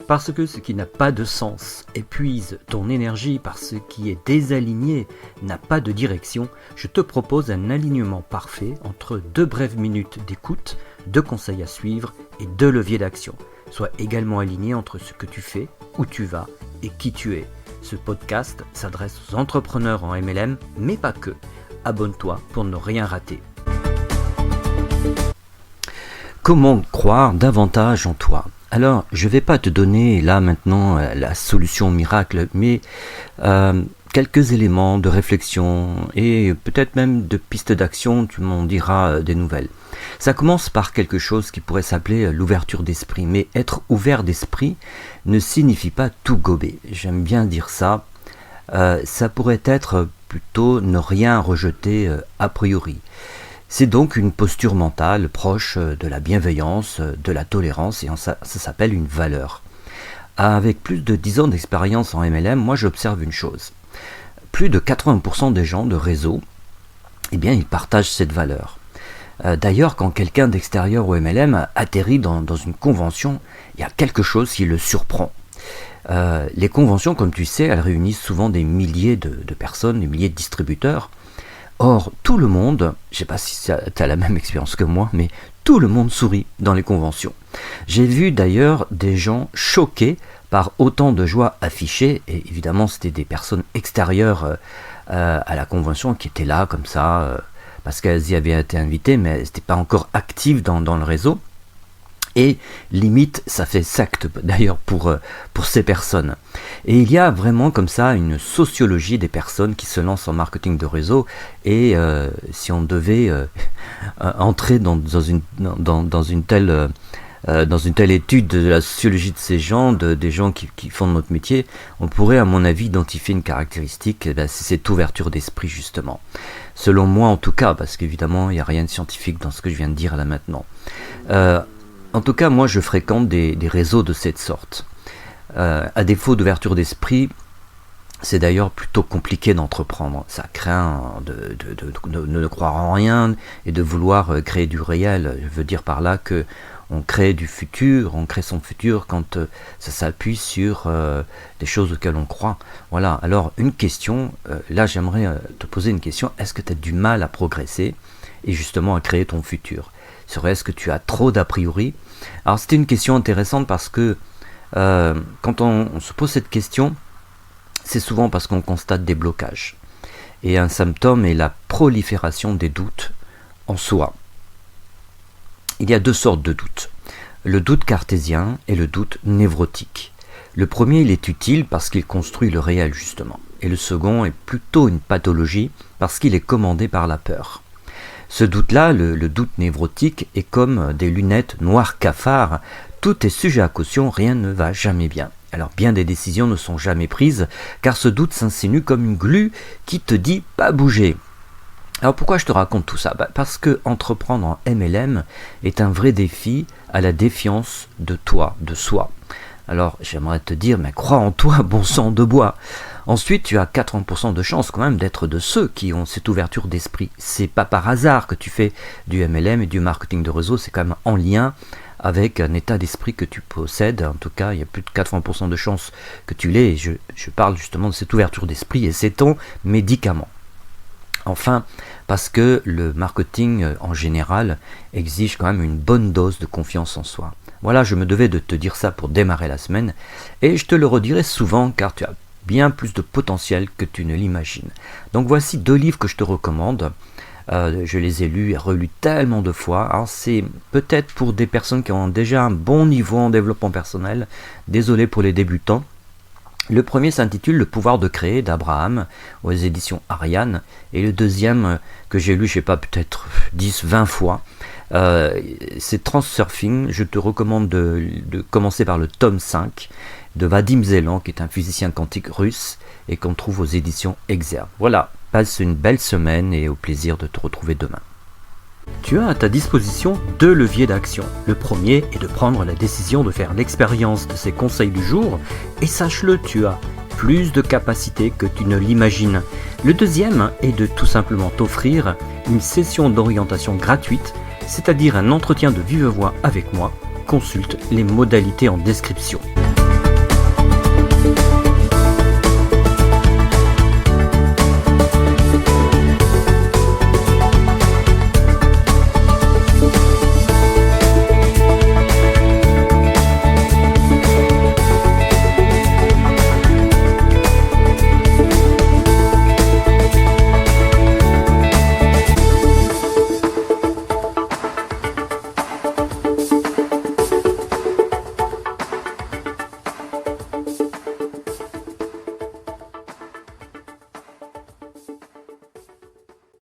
Parce que ce qui n'a pas de sens épuise ton énergie, parce que ce qui est désaligné n'a pas de direction, je te propose un alignement parfait entre 2 brèves minutes d'écoute, 2 conseils à suivre et 2 leviers d'action. Sois également aligné entre ce que tu fais, où tu vas et qui tu es. Ce podcast s'adresse aux entrepreneurs en MLM, mais pas que. Abonne-toi pour ne rien rater. Comment croire davantage en toi ? Alors, je ne vais pas te donner là maintenant la solution miracle, mais quelques éléments de réflexion et peut-être même de pistes d'action, tu m'en diras des nouvelles. Ça commence par quelque chose qui pourrait s'appeler l'ouverture d'esprit, mais être ouvert d'esprit ne signifie pas tout gober. J'aime bien dire ça. Ça pourrait être plutôt ne rien rejeter a priori. C'est donc une posture mentale proche de la bienveillance, de la tolérance, et ça s'appelle une valeur. Avec plus de 10 ans d'expérience en MLM, moi j'observe une chose. Plus de 80% des gens de réseau, eh bien, ils partagent cette valeur. D'ailleurs, quand quelqu'un d'extérieur au MLM atterrit dans une convention, il y a quelque chose qui le surprend. Les conventions, comme tu sais, elles réunissent souvent des milliers de personnes, des milliers de distributeurs. Or, tout le monde, je ne sais pas si tu as la même expérience que moi, mais tout le monde sourit dans les conventions. J'ai vu d'ailleurs des gens choqués par autant de joie affichée, et évidemment c'était des personnes extérieures à la convention qui étaient là comme ça, parce qu'elles y avaient été invitées, mais elles n'étaient pas encore actives dans le réseau. Et limite, ça fait secte d'ailleurs pour ces personnes. Et il y a vraiment comme ça une sociologie des personnes qui se lancent en marketing de réseau. Et si on devait entrer dans une telle étude de la sociologie de ces gens, des gens qui font notre métier, on pourrait à mon avis identifier une caractéristique, c'est cette ouverture d'esprit justement. Selon moi en tout cas, parce qu'évidemment il n'y a rien de scientifique dans ce que je viens de dire là maintenant. En tout cas, moi, je fréquente des réseaux de cette sorte. À défaut d'ouverture d'esprit, c'est d'ailleurs plutôt compliqué d'entreprendre. Ça craint de ne croire en rien et de vouloir créer du réel. Je veux dire par là que on crée du futur, on crée son futur quand ça s'appuie sur des choses auxquelles on croit. Voilà, alors une question, là j'aimerais te poser une question, est-ce que tu as du mal à progresser et justement à créer ton futur ? Serait-ce que tu as trop d'a priori ? Alors c'était une question intéressante parce que quand on se pose cette question, c'est souvent parce qu'on constate des blocages. Et un symptôme est la prolifération des doutes en soi. Il y a 2 sortes de doutes. Le doute cartésien et le doute névrotique. Le premier, il est utile parce qu'il construit le réel justement. Et le second est plutôt une pathologie parce qu'il est commandé par la peur. Ce doute-là, le doute névrotique, est comme des lunettes noires cafards. Tout est sujet à caution, rien ne va jamais bien. Alors bien des décisions ne sont jamais prises, car ce doute s'insinue comme une glu qui te dit pas bouger. Alors pourquoi je te raconte tout ça ? Parce que entreprendre en MLM est un vrai défi à la défiance de toi, de soi. Alors j'aimerais te dire, mais crois en toi, bon sang de bois. Ensuite, tu as 80% de chances quand même d'être de ceux qui ont cette ouverture d'esprit. C'est pas par hasard que tu fais du MLM et du marketing de réseau, c'est quand même en lien avec un état d'esprit que tu possèdes. En tout cas, il y a plus de 80% de chances que tu l'aies. Et je parle justement de cette ouverture d'esprit et c'est ton médicament. Enfin, parce que le marketing en général exige quand même une bonne dose de confiance en soi. Voilà, je me devais de te dire ça pour démarrer la semaine et je te le redirai souvent car tu as bien plus de potentiel que tu ne l'imagines. Donc voici 2 livres que je te recommande. Je les ai lus et relus tellement de fois. Alors c'est peut-être pour des personnes qui ont déjà un bon niveau en développement personnel. Désolé pour les débutants. Le premier s'intitule Le pouvoir de créer d'Abraham aux éditions Ariane. Et le deuxième que j'ai lu, je sais pas, peut-être 10-20 fois, c'est Transurfing. Je te recommande de commencer par le tome 5 de Vadim Zeland, qui est un physicien quantique russe et qu'on trouve aux éditions Exergue. Voilà, passe une belle semaine et au plaisir de te retrouver demain. Tu as à ta disposition 2 leviers d'action. Le premier est de prendre la décision de faire l'expérience de ces conseils du jour et sache-le, tu as plus de capacités que tu ne l'imagines. Le deuxième est de tout simplement t'offrir une session d'orientation gratuite, c'est-à-dire un entretien de vive voix avec moi. Consulte les modalités en description.